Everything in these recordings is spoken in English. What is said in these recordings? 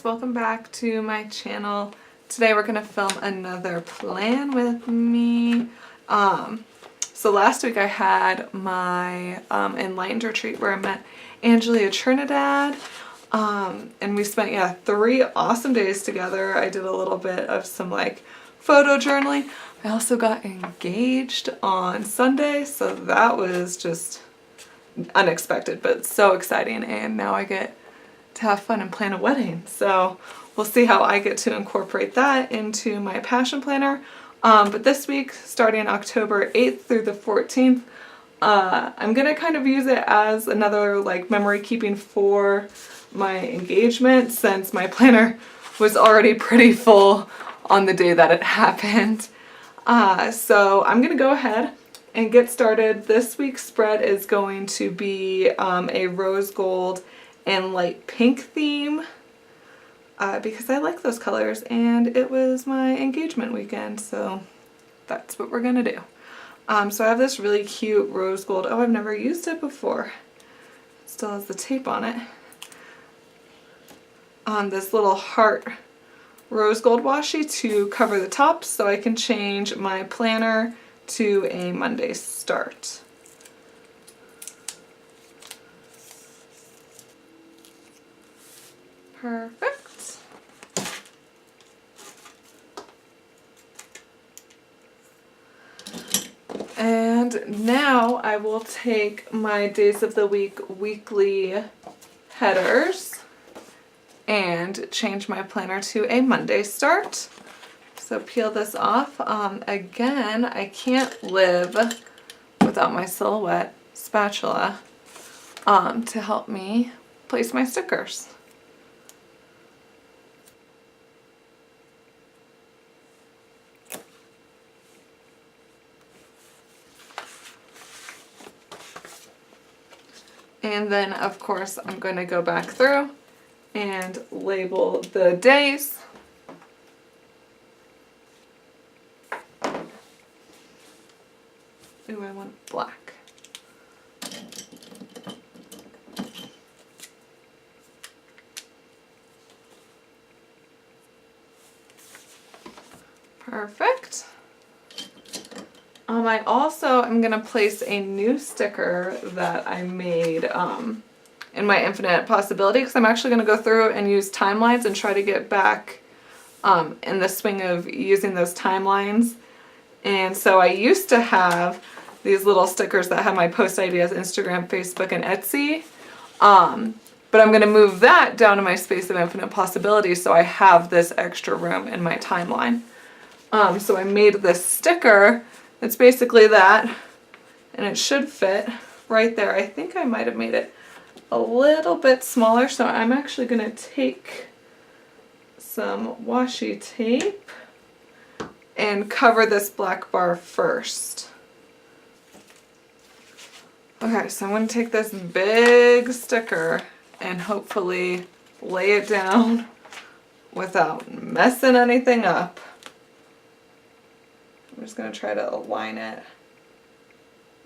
guys, welcome back to my channel. Today we're gonna film another plan with me. So last week I had my Enlightened retreat where I met Angelia Trinidad, and we spent 3 awesome days together. I did a little bit of some like photo journaling. I also got engaged on Sunday, so that was just unexpected but so exciting, and now I get to have fun and plan a wedding. So we'll see how I get to incorporate that into my passion planner. But this week, starting October 8th through the 14th, I'm gonna kind of use it as another like memory keeping for my engagement, since my planner was already pretty full on the day that it happened. So I'm gonna go ahead and get started. This week's spread is going to be a rose gold and light pink theme, because I like those colors and it was my engagement weekend, so that's what we're gonna do. So I have this really cute rose gold. Oh, I've never used it before. It still has the tape on it. This little heart rose gold washi to cover the top so I can change my planner to a Monday start. Perfect. And now I will take my days of the week weekly headers and change my planner to a Monday start. So peel this off. Again, I can't live without my Silhouette spatula to help me place my stickers. And then, of course, I'm going to go back through and label the days. Ooh, I want black. Perfect. I also am going to place a new sticker that I made in my Infinite Possibility, because I'm actually going to go through and use timelines and try to get back in the swing of using those timelines. And so I used to have these little stickers that have my post ideas, Instagram, Facebook, and Etsy. But I'm going to move that down to my space of infinite possibilities so I have this extra room in my timeline. So I made this sticker. It's basically that, and it should fit right there. I think I might have made it a little bit smaller, so I'm actually going to take some washi tape and cover this black bar first. Okay, so I'm going to take this big sticker and hopefully lay it down without messing anything up. I'm just going to try to align it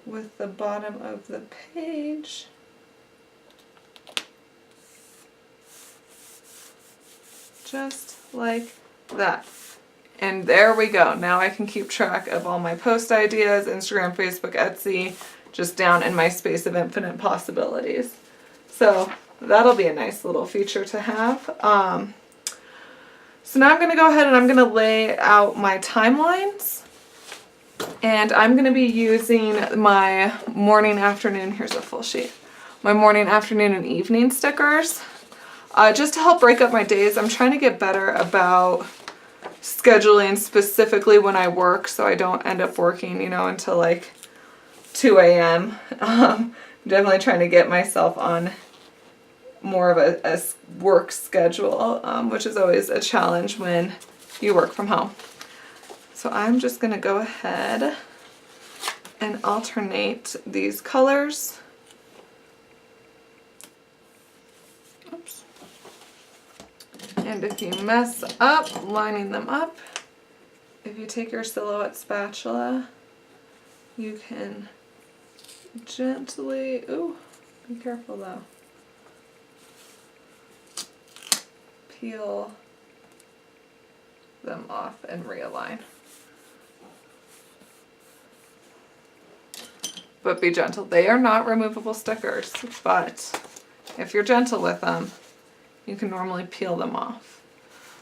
with the bottom of the page. Just like that. And there we go. Now I can keep track of all my post ideas, Instagram, Facebook, Etsy, just down in my space of infinite possibilities. So that'll be a nice little feature to have. So now I'm going to go ahead and I'm going to lay out my timelines. And I'm going to be using my morning, afternoon, here's a full sheet, my morning, afternoon, and evening stickers. Just to help break up my days. I'm trying to get better about scheduling specifically when I work so I don't end up working, until like 2 a.m. Definitely trying to get myself on more of a work schedule, which is always a challenge when you work from home. So I'm just going to go ahead and alternate these colors. Oops. And if you mess up lining them up, if you take your Silhouette spatula, you can gently, ooh, be careful though, peel them off and realign. But be gentle. They are not removable stickers, but if you're gentle with them, you can normally peel them off.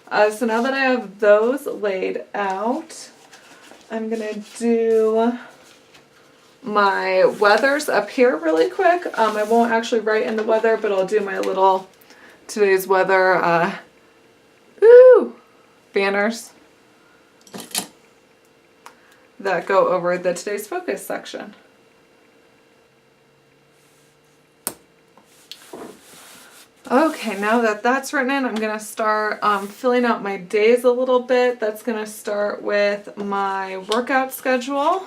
So now that I have those laid out, I'm gonna do my weathers up here really quick. I won't actually write in the weather, but I'll do my little today's weather banners that go over the today's focus section. Okay, now that that's written in, I'm going to start filling out my days a little bit. That's going to start with my workout schedule.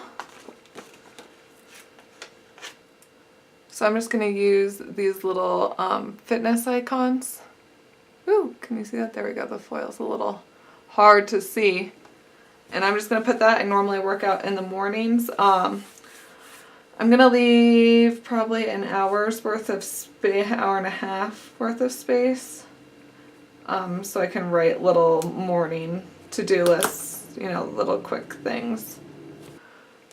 So I'm just going to use these little fitness icons. Ooh, can you see that? There we go. The foil's a little hard to see. And I'm just going to put that. I normally work out in the mornings. I'm going to leave probably an hour's worth of space, hour and a half worth of space. So I can write little morning to-do lists, you know, little quick things.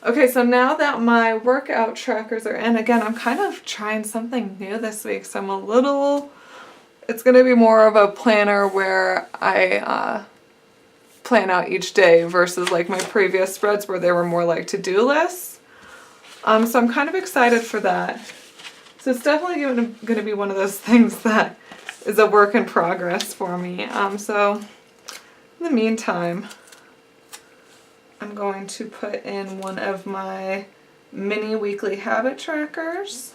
Okay, so now that my workout trackers are in, again, I'm kind of trying something new this week. So it's going to be more of a planner where I plan out each day versus like my previous spreads where they were more like to-do lists. So I'm kind of excited for that. So it's definitely going to be one of those things that is a work in progress for me. So in the meantime, I'm going to put in one of my mini weekly habit trackers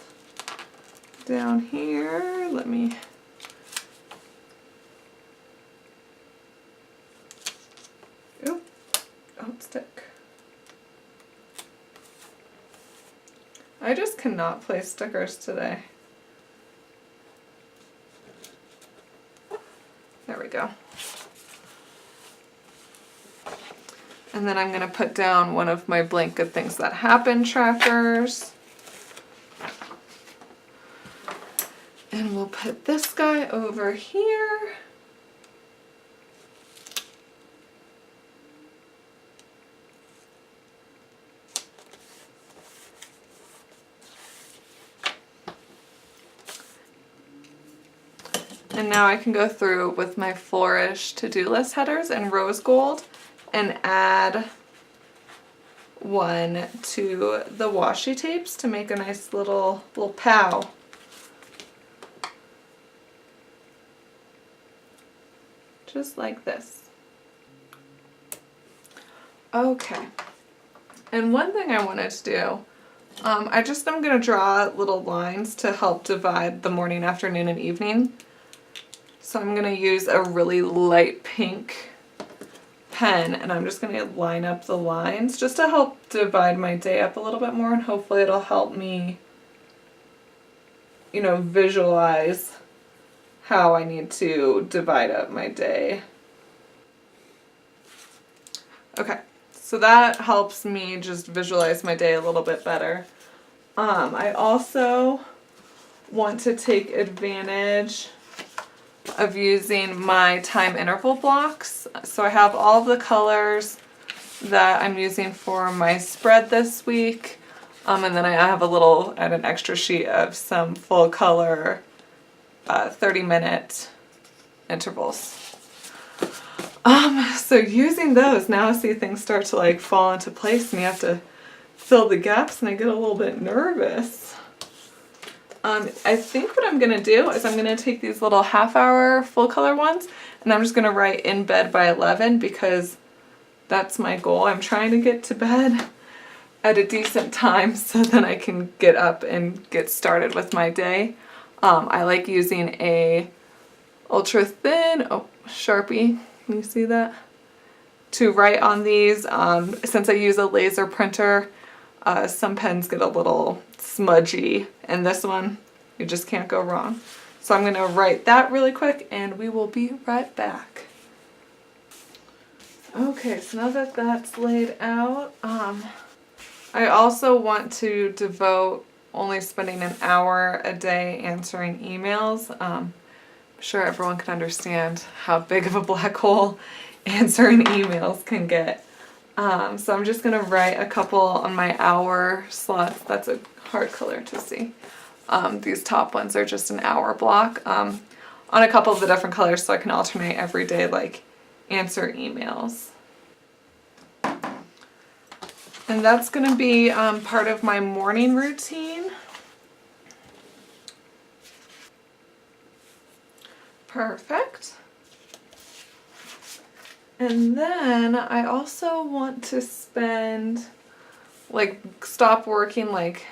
down here. Let me... Oop, don't stick. I just cannot place stickers today. There we go. And then I'm going to put down one of my blank good things that happen trackers. And we'll put this guy over here. And now I can go through with my Flourish to-do list headers in rose gold and add one to the washi tapes to make a nice little pow. Just like this. Okay. And one thing I wanted to do, I'm going to draw little lines to help divide the morning, afternoon, and evening. So I'm going to use a really light pink pen and I'm just going to line up the lines just to help divide my day up a little bit more, and hopefully it'll help me, you know, visualize how I need to divide up my day. Okay, so that helps me just visualize my day a little bit better. I also want to take advantage of using my time interval blocks. So I have all of the colors that I'm using for my spread this week. And then I have an extra sheet of some full color 30-minute intervals. So using those, now I see things start to like fall into place and you have to fill the gaps and I get a little bit nervous. I think what I'm going to do is I'm going to take these little half-hour full color ones and I'm just going to write in bed by 11 because that's my goal. I'm trying to get to bed at a decent time so then I can get up and get started with my day. I like using a ultra thin Sharpie, can you see that? To write on these. Since I use a laser printer, some pens get a little smudgy, and this one, you just can't go wrong. So I'm going to write that really quick and we will be right back. Okay, so now that that's laid out, I also want to devote only spending an hour a day answering emails. sure everyone can understand how big of a black hole answering emails can get. So I'm just gonna write a couple on my hour slots. That's a hard color to see. These top ones are just an hour block on a couple of the different colors so I can alternate every day, like answer emails. And that's gonna be part of my morning routine. Perfect. And then I also want to spend, like, stop working like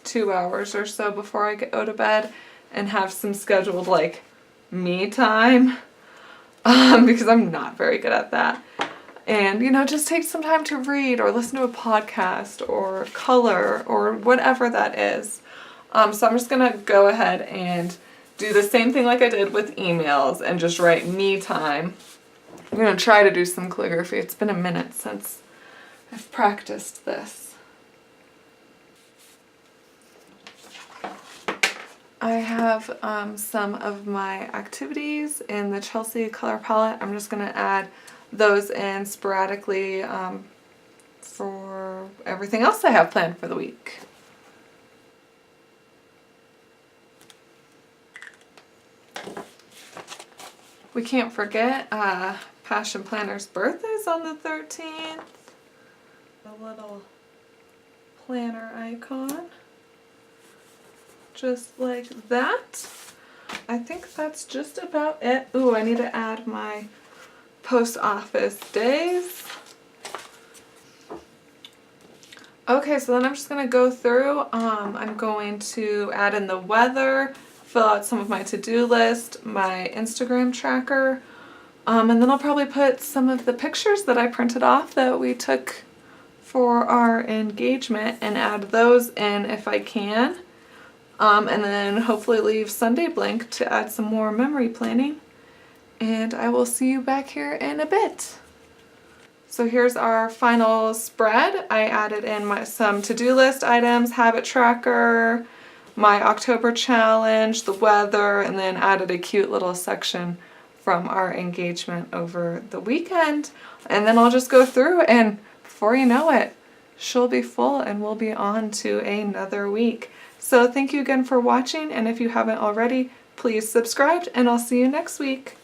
2 hours or so before I go to bed and have some scheduled, like, me time, because I'm not very good at that. And, you know, just take some time to read or listen to a podcast or color or whatever that is. So I'm just gonna go ahead and do the same thing like I did with emails and just write me time. I'm gonna try to do some calligraphy. It's been a minute since I've practiced this. I have some of my activities in the Chelsea color palette. I'm just gonna add those in sporadically for everything else I have planned for the week. We can't forget Passion Planner's birthday's on the 13th. A little planner icon. Just like that. I think that's just about it. Ooh, I need to add my post office days. Okay, so then I'm just gonna go through. I'm going to add in the weather, fill out some of my to-do list, my Instagram tracker, and then I'll probably put some of the pictures that I printed off that we took for our engagement and add those in if I can. And then hopefully leave Sunday blank to add some more memory planning. And I will see you back here in a bit. So here's our final spread. I added in some to-do list items, habit tracker, my October challenge, the weather, and then added a cute little section from our engagement over the weekend. And then I'll just go through, and before you know it, she'll be full and we'll be on to another week. So thank you again for watching, and if you haven't already, please subscribe, and I'll see you next week.